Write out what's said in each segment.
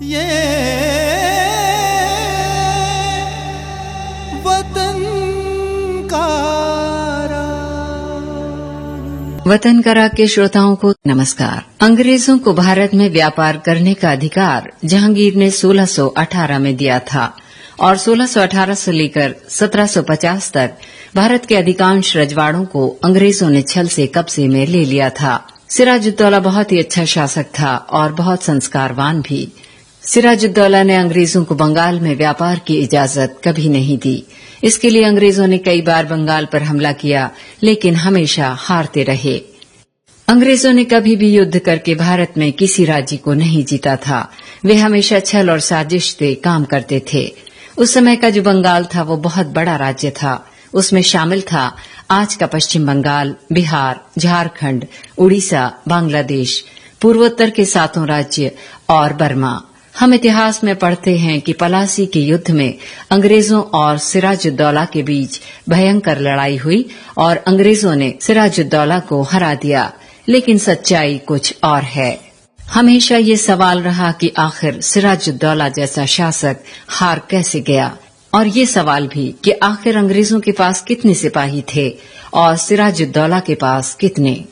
ये वतन का राग के श्रोताओं को नमस्कार। अंग्रेजों को भारत में व्यापार करने का अधिकार जहांगीर ने 1618 में दिया था और 1618 से लेकर 1750 तक भारत के अधिकांश रजवाड़ों को अंग्रेजों ने छल से कब्जे में ले लिया था। सिराजुद्दौला बहुत ही अच्छा शासक था और बहुत संस्कारवान भी। सिराजुद्दौला ने अंग्रेजों को बंगाल में व्यापार की इजाजत कभी नहीं दी। इसके लिए अंग्रेजों ने कई बार बंगाल पर हमला किया, लेकिन हमेशा हारते रहे। अंग्रेजों ने कभी भी युद्ध करके भारत में किसी राज्य को नहीं जीता था। वे हमेशा छल और साजिश से काम करते थे। उस समय का जो बंगाल था वो बहुत बड़ा राज्य था। उसमें शामिल था आज का पश्चिम बंगाल, बिहार, झारखंड, उड़ीसा, बांग्लादेश, पूर्वोत्तर के 7 राज्य और बर्मा। हम इतिहास में पढ़ते हैं कि पलासी के युद्ध में अंग्रेजों और सिराजुद्दौला के बीच भयंकर लड़ाई हुई और अंग्रेजों ने सिराजुद्दौला को हरा दिया। लेकिन सच्चाई कुछ और है। हमेशा ये सवाल रहा कि आखिर सिराजुद्दौला जैसा शासक हार कैसे गया, और ये सवाल भी कि आखिर अंग्रेजों के पास कितने सिपाही थे और सिराजुद्दौला के पास कितने।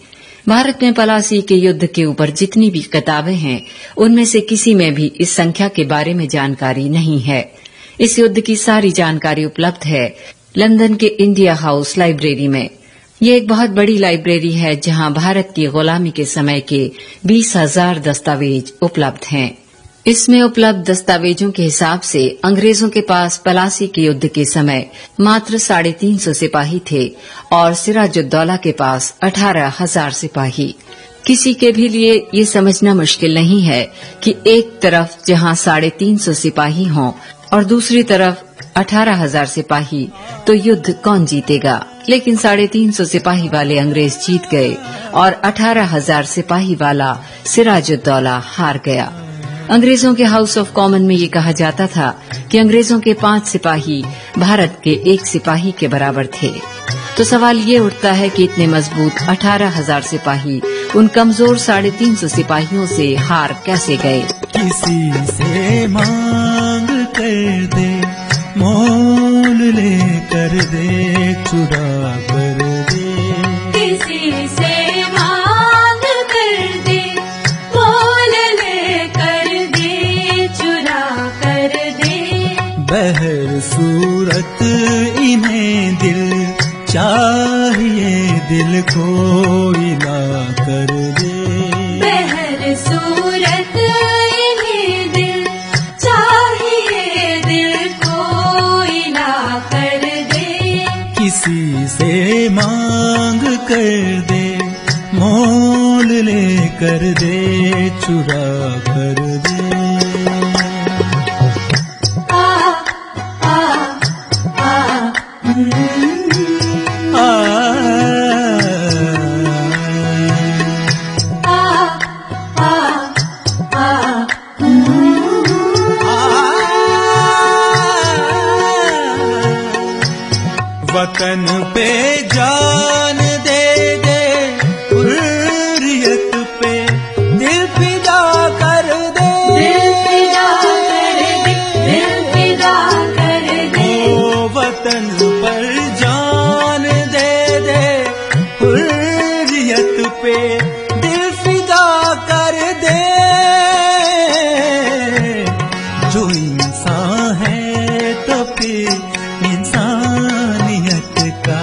भारत में पलासी के युद्ध के ऊपर जितनी भी किताबें हैं, उनमें से किसी में भी इस संख्या के बारे में जानकारी नहीं है। इस युद्ध की सारी जानकारी उपलब्ध है लंदन के इंडिया हाउस लाइब्रेरी में। ये एक बहुत बड़ी लाइब्रेरी है जहां भारत की गुलामी के समय के 20,000 दस्तावेज उपलब्ध हैं। इसमें उपलब्ध दस्तावेजों के हिसाब से अंग्रेजों के पास पलासी के युद्ध के समय मात्र 350 सिपाही थे और सिराजुद्दौला के पास 18,000 सिपाही। किसी के भी लिए ये समझना मुश्किल नहीं है कि एक तरफ जहां 350 सिपाही हों और दूसरी तरफ 18,000 सिपाही, तो युद्ध कौन जीतेगा। लेकिन 350 सिपाही वाले अंग्रेज जीत गए और 18,000 सिपाही वाला सिराजुद्दौला हार गया। अंग्रेजों के हाउस ऑफ कॉमन में ये कहा जाता था कि अंग्रेजों के 5 सिपाही भारत के 1 सिपाही के बराबर थे। तो सवाल ये उठता है कि इतने मजबूत 18,000 सिपाही उन कमजोर 350 सिपाहियों से हार कैसे गए। किसी से मांग कर दे, मोल ले कर दे, चुरा कर दे। किसी से मांग कर दे, मोल ले कर दे, चुरा कर दे। बहर सूरत इन्हें दिल चाहिए, दिल कोई ना कर दे। बहर सूरत इन्हें दिल चाहिए, दिल कोई ना कर दे। किसी से मांग कर दे, मोल ले कर दे, चुरा कर दे। वतन पे जान दे दे, हुर्रियत पे दिल फिदा कर दे। दिल फिदा कर दे, दिल फिदा कर दे। ओ वतन पर जान दे दे, हुर्रियत पे दिल फिदा कर दे। जो इंसान है तो फिर इंसानियत का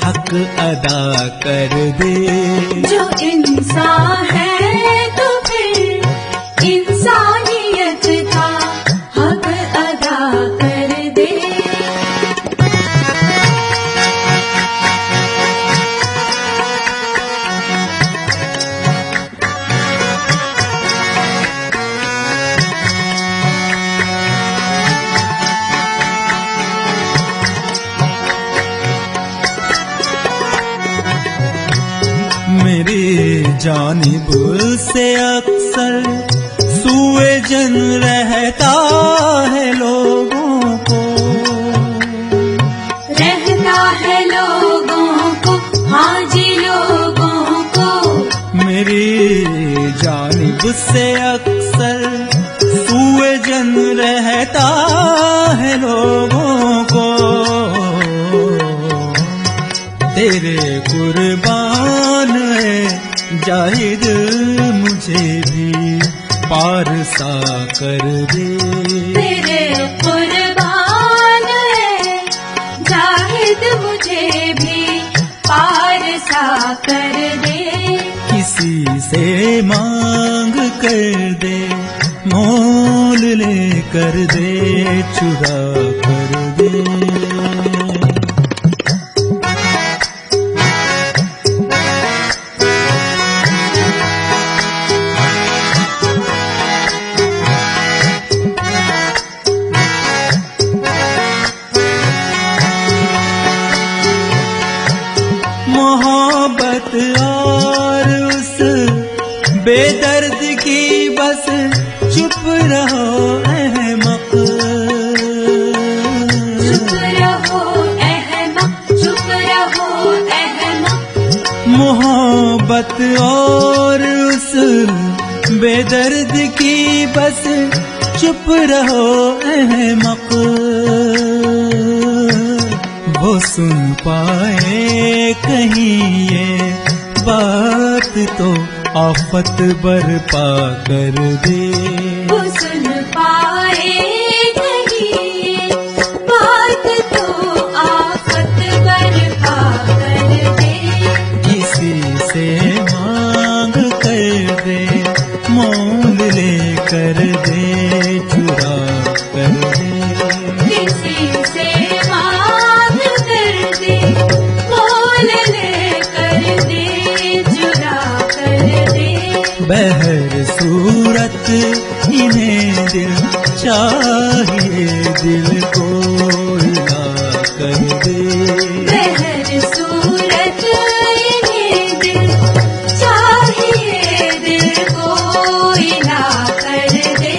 हक अदा कर दे। जो इंसान है तो फिर इंसानियत का हक अदा कर दे। मेरी जानिब से अक्सर सूए जन रहता है लोगों को, रहता है लोगों को, हाँ जी लोगों को। मेरी जानिब से अक्सर सूए प्रयोजन रहता है लोगों को, तेरे कुर्बान है जाहिद मुझे भी पार सा कर दे। तेरे कुर्बान है जाहिद मुझे भी पार सा कर दे। किसी से मांग कर दे, मोल ले कर दे, चुरा कर दे। मोहब्बत और उस बेदर्द की बस चुप रहो अहमक, चुप रहो अहमक, चुप रहो अहमक। मोहब्बत और उस बेदर्द की बस चुप रहो अहमक। वो सुन पाए कहीं ये बात तो आफत बरपा कर दे। वो सुन पाए कहीं बात तो आफत बरपा कर दे। किसी से मांग कर दे, मोल ले कर दे, चुरा कर दे। किसी से मांग कर दे, मोल ले कर दे, चुरा कर दे। बहर सूरत इन्हें दिल चाहिए, दिल को हिला कर दे। बहर सूरत इन्हें दिल चाहिए, दिल को हिला कर दे।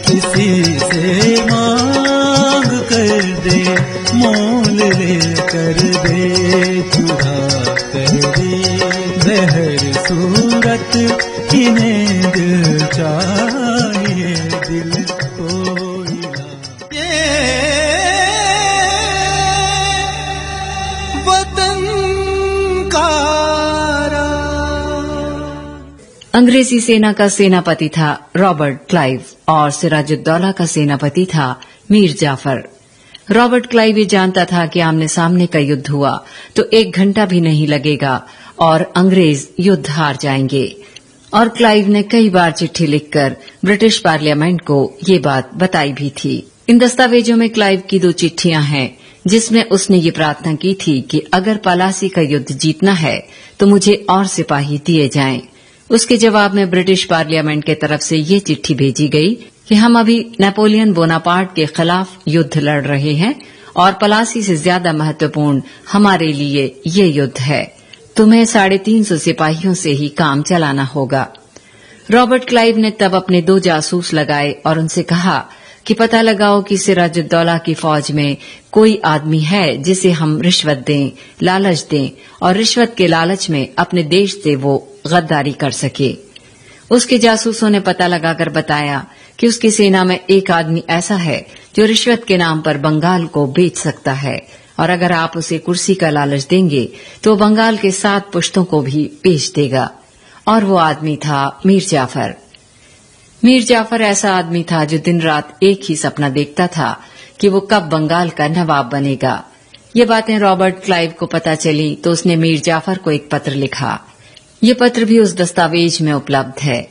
किसी से मांग कर दे, मोल ले कर दे, चुरा कर दे। बहर सूरत इन्हें दिल चाहिए, दिल को हिला। ये वतन का अंग्रेजी सेना का सेनापति था रॉबर्ट क्लाइव और सिराजुद्दौला का सेनापति था मीर जाफर। रॉबर्ट क्लाइव ये जानता था कि आमने सामने का युद्ध हुआ तो 1 घंटा भी नहीं लगेगा और अंग्रेज युद्ध हार जाएंगे। और क्लाइव ने कई बार चिट्ठी लिखकर ब्रिटिश पार्लियामेंट को ये बात बताई भी थी। इन दस्तावेजों में क्लाइव की 2 चिट्ठियां हैं जिसमें उसने ये प्रार्थना की थी कि अगर पलासी का युद्ध जीतना है तो मुझे और सिपाही दिए जाएं। उसके जवाब में ब्रिटिश पार्लियामेंट की तरफ से ये चिट्ठी भेजी गई कि हम अभी नेपोलियन बोनापार्ट के खिलाफ युद्ध लड़ रहे हैं और पलासी से ज्यादा महत्वपूर्ण हमारे लिए ये युद्ध है। तुम्हें 350 सिपाहियों से ही काम चलाना होगा। रॉबर्ट क्लाइव ने तब अपने 2 जासूस लगाए और उनसे कहा कि पता लगाओ कि सिराजुद्दौला की फौज में कोई आदमी है जिसे हम रिश्वत दें, लालच दें और रिश्वत के लालच में अपने देश से वो गद्दारी कर सके। उसके जासूसों ने पता लगाकर बताया कि उसकी सेना में एक आदमी ऐसा है जो रिश्वत के नाम पर बंगाल को बेच सकता है और अगर आप उसे कुर्सी का लालच देंगे तो बंगाल के 7 पुश्तों को भी बेच देगा। और वो आदमी था मीर जाफर। मीर जाफर ऐसा आदमी था जो दिन रात एक ही सपना देखता था कि वो कब बंगाल का नवाब बनेगा। ये बातें रॉबर्ट क्लाइव को पता चली तो उसने मीर जाफर को एक पत्र लिखा। ये पत्र भी उस दस्तावेज में उपलब्ध है।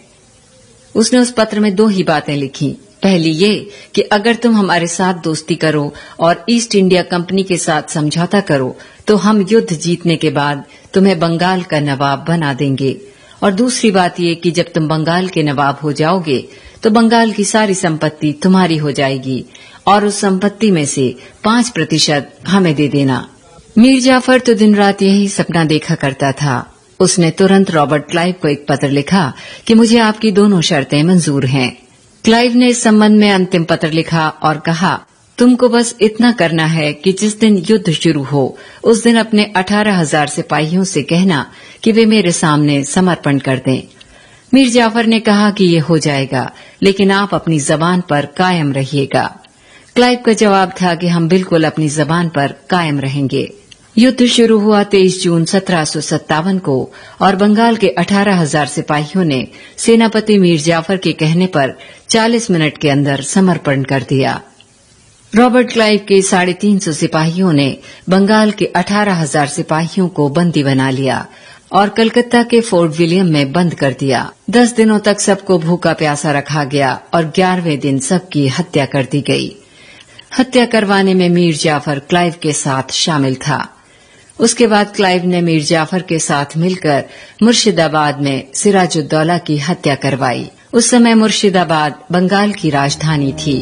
उसने उस पत्र में 2 ही बातें लिखी। पहली ये कि अगर तुम हमारे साथ दोस्ती करो और ईस्ट इंडिया कंपनी के साथ समझौता करो तो हम युद्ध जीतने के बाद तुम्हें बंगाल का नवाब बना देंगे। और दूसरी बात ये कि जब तुम बंगाल के नवाब हो जाओगे तो बंगाल की सारी संपत्ति तुम्हारी हो जाएगी और उस संपत्ति में से 5% हमें दे देना। मीर जाफर तो दिन रात यही सपना देखा करता था। उसने तुरंत रॉबर्ट क्लाइव को एक पत्र लिखा कि मुझे आपकी दोनों शर्तें मंजूर हैं। क्लाइव ने इस संबंध में अंतिम पत्र लिखा और कहा, तुमको बस इतना करना है कि जिस दिन युद्ध शुरू हो उस दिन अपने 18,000 सिपाहियों से कहना कि वे मेरे सामने समर्पण कर दें। मीर जाफर ने कहा कि ये हो जाएगा, लेकिन आप अपनी जबान पर कायम रहिएगा। क्लाइव का जवाब था कि हम बिल्कुल अपनी जबान पर कायम रहेंगे। युद्ध शुरू हुआ 23 जून 1757 को और बंगाल के 18,000 सिपाहियों ने सेनापति मीर जाफर के कहने पर 40 मिनट के अंदर समर्पण कर दिया। रॉबर्ट क्लाइव के 350 सिपाहियों ने बंगाल के 18,000 सिपाहियों को बंदी बना लिया और कलकत्ता के फोर्ट विलियम में बंद कर दिया। 10 दिनों तक सबको भूखा प्यासा रखा गया और 11वें दिन सबकी हत्या कर दी गई। हत्या करवाने में मीर जाफर क्लाइव के साथ शामिल था। उसके बाद क्लाइव ने मीर जाफर के साथ मिलकर मुर्शिदाबाद में सिराजुद्दौला की हत्या करवाई। उस समय मुर्शिदाबाद बंगाल की राजधानी थी।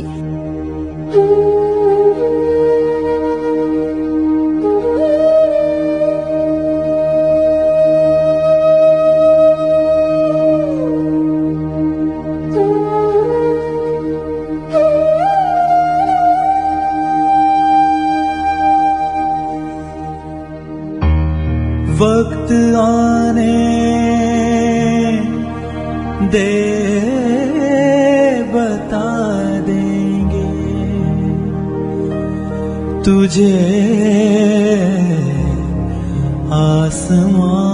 वक्त आने दे बता देंगे तुझे आसमां।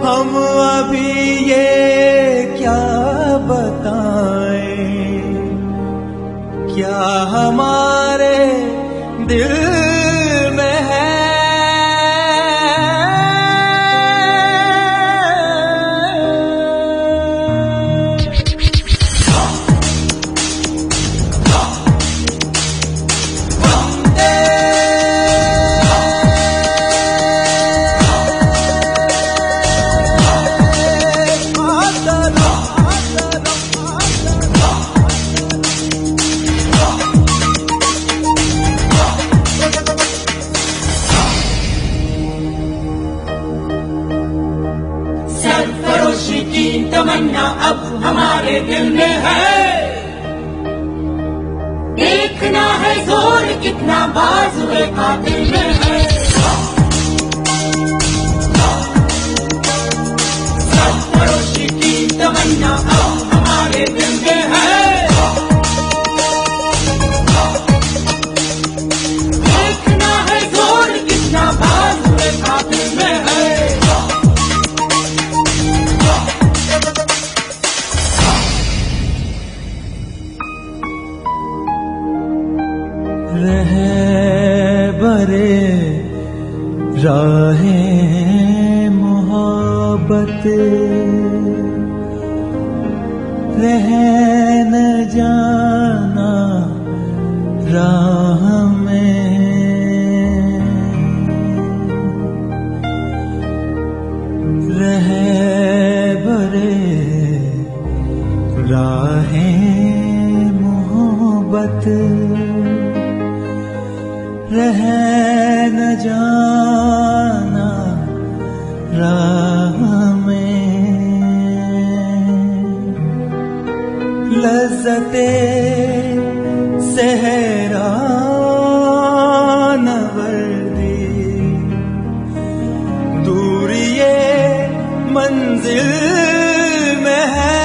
हम अभी ये क्या बताएं, क्या हमारे दिल में है। तमन्ना अब हमारे दिल में है, देखना है जोर कितना बाजुए कातिल में है। सरफरोशी की तमन्ना अब हमारे दिल में है, देखना है जोर कितना बाजुए कातिल में है। रहबरे राहे मोहब्बत, रह न जाना राह में, रहबरे राहे मोहब्बत, रह न जाना राह में। लज़्ज़ते सहरा नवर्दी, दूरी ये मंजिल में है।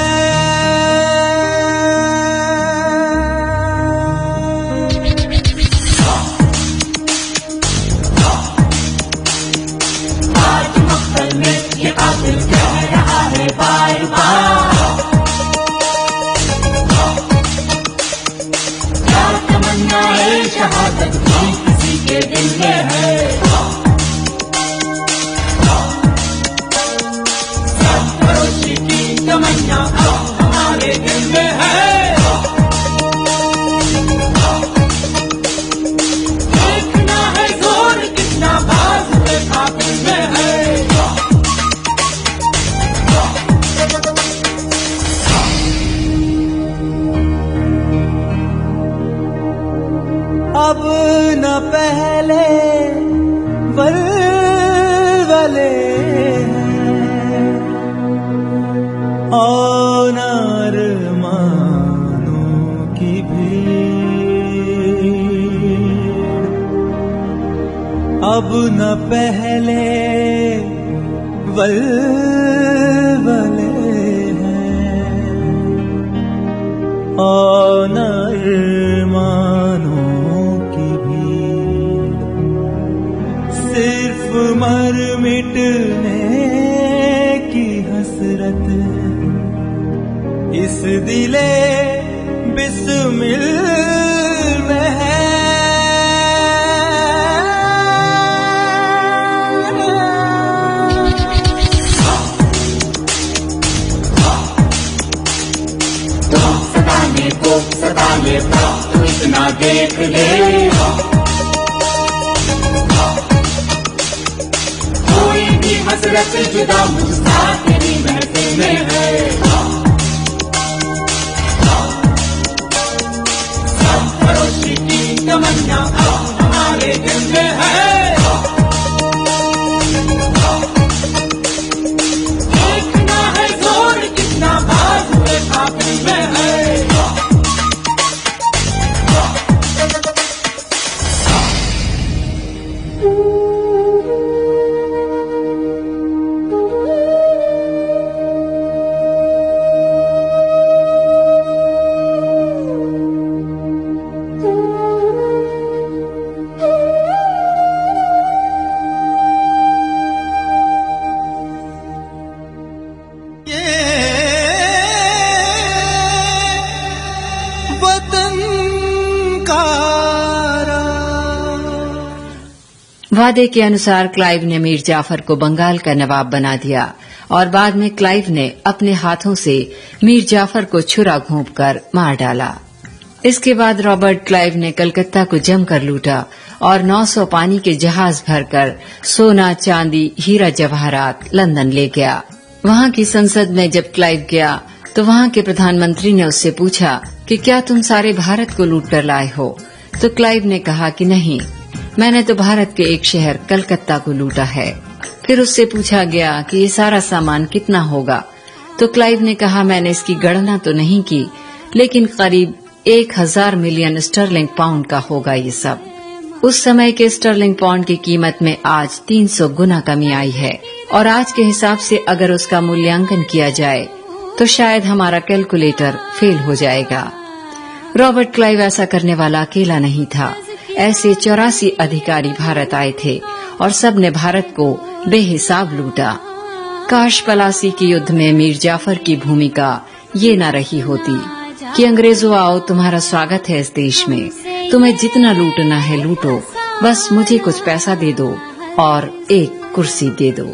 शहादत भी किसी के दिल में है। सरफरोशी की तमन्ना अब हमारे दिल में है, देखना है जोर कितना बाजुए कातिल में है। अब न पहले वलवले और न अरमानों की भीड़, अब न पहले बलबले हैं और अरमानों की भी सिर्फ मर मिटने की हसरत इस दिले बिस्मिल में है। सदा ले तू इतना देख ले, कोई भी हसरत जुदा मुझसा तेरी महफिल में है। सब फरोशी की तमन्ना हमारे दिल में है। देखना है जोर कितना बाजुए काफिल में है। वादे के अनुसार क्लाइव ने मीर जाफर को बंगाल का नवाब बना दिया और बाद में क्लाइव ने अपने हाथों से मीर जाफर को छुरा घोंपकर मार डाला। इसके बाद रॉबर्ट क्लाइव ने कलकत्ता को जमकर लूटा और 900 पानी के जहाज भरकर सोना, चांदी, हीरा जवाहरात लंदन ले गया। वहां की संसद में जब क्लाइव गया तो वहां के प्रधानमंत्री ने उससे पूछा कि क्या तुम सारे भारत को लूट कर लाए हो? तो क्लाइव ने कहा कि नहीं, मैंने तो भारत के एक शहर कलकत्ता को लूटा है। फिर उससे पूछा गया कि ये सारा सामान कितना होगा? तो क्लाइव ने कहा, मैंने इसकी गणना तो नहीं की, लेकिन करीब 1000 मिलियन स्टर्लिंग पाउंड का होगा ये सब। उस समय के स्टर्लिंग पाउंड की कीमत में आज 300 गुना कमी आई है और आज के हिसाब से अगर उसका मूल्यांकन किया जाए तो शायद हमारा कैलकुलेटर फेल हो जाएगा। रॉबर्ट क्लाइव ऐसा करने वाला अकेला नहीं था। ऐसे 84 अधिकारी भारत आए थे और सब ने भारत को बेहिसाब लूटा। काश पलासी के युद्ध में मीर जाफर की भूमिका ये न रही होती कि अंग्रेजों आओ, तुम्हारा स्वागत है इस देश में, तुम्हें जितना लूटना है लूटो, बस मुझे कुछ पैसा दे दो और एक कुर्सी दे दो।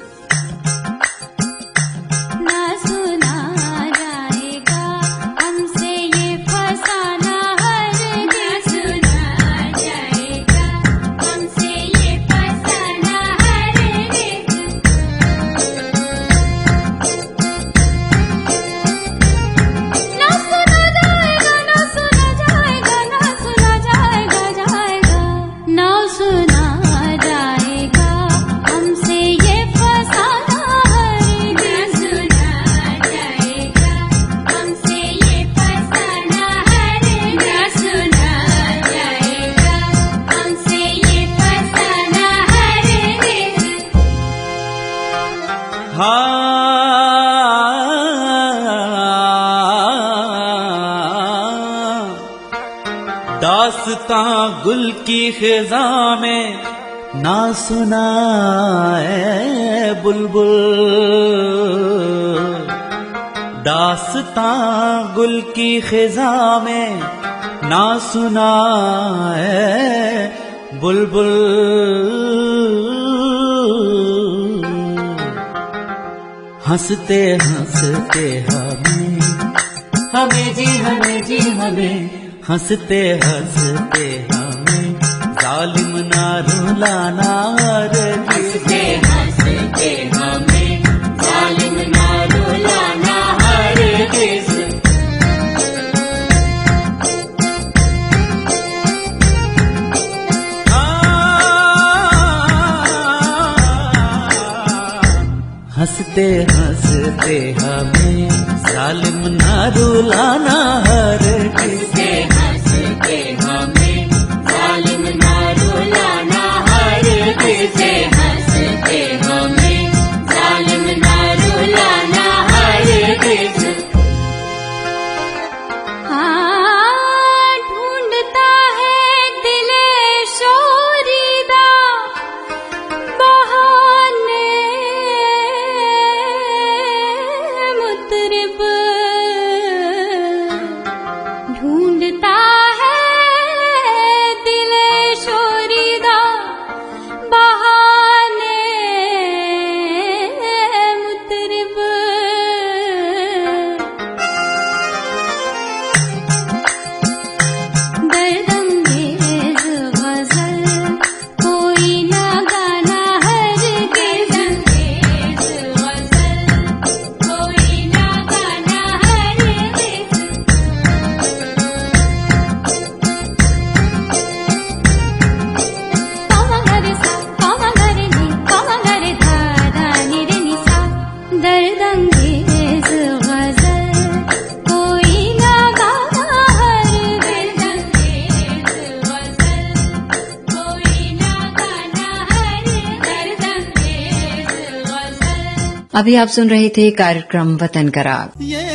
दास्तां गुल की खिज़ा में ना सुनाए बुलबुल, दास्तां गुल की खिज़ा में ना सुनाए बुलबुल। हंसते हंसते हमें जी हमें हंसते हंसते हमें जालिम ना रुलाना रे। हंसते हंसते हमें जालिम ना रुलाना हरगिज़। हंसते हंसते हमें जालिम ना रुलाना हरगिज़। हंसते हमें जालिम ना रुलाना हरगिज़। हंसते हमें जालिम मुतरिब ढूंढता है दिल शोरीदा बहाने मुतरिब दर्दंगेज गजल कोई ना गाना हरगिज़ अंगेज गजल कोई ना गाना हरगिज़ कामगर सा कामगर नी कामगर धारा निरे निसा दर्दंगेज गजल कोई ना गाना हरगिज़ अंगेज गजल कोई ना गाना हरगिज़ दर्दंगेज गजल। अभी आप सुन रहे थे कार्यक्रम वतन का राग। ये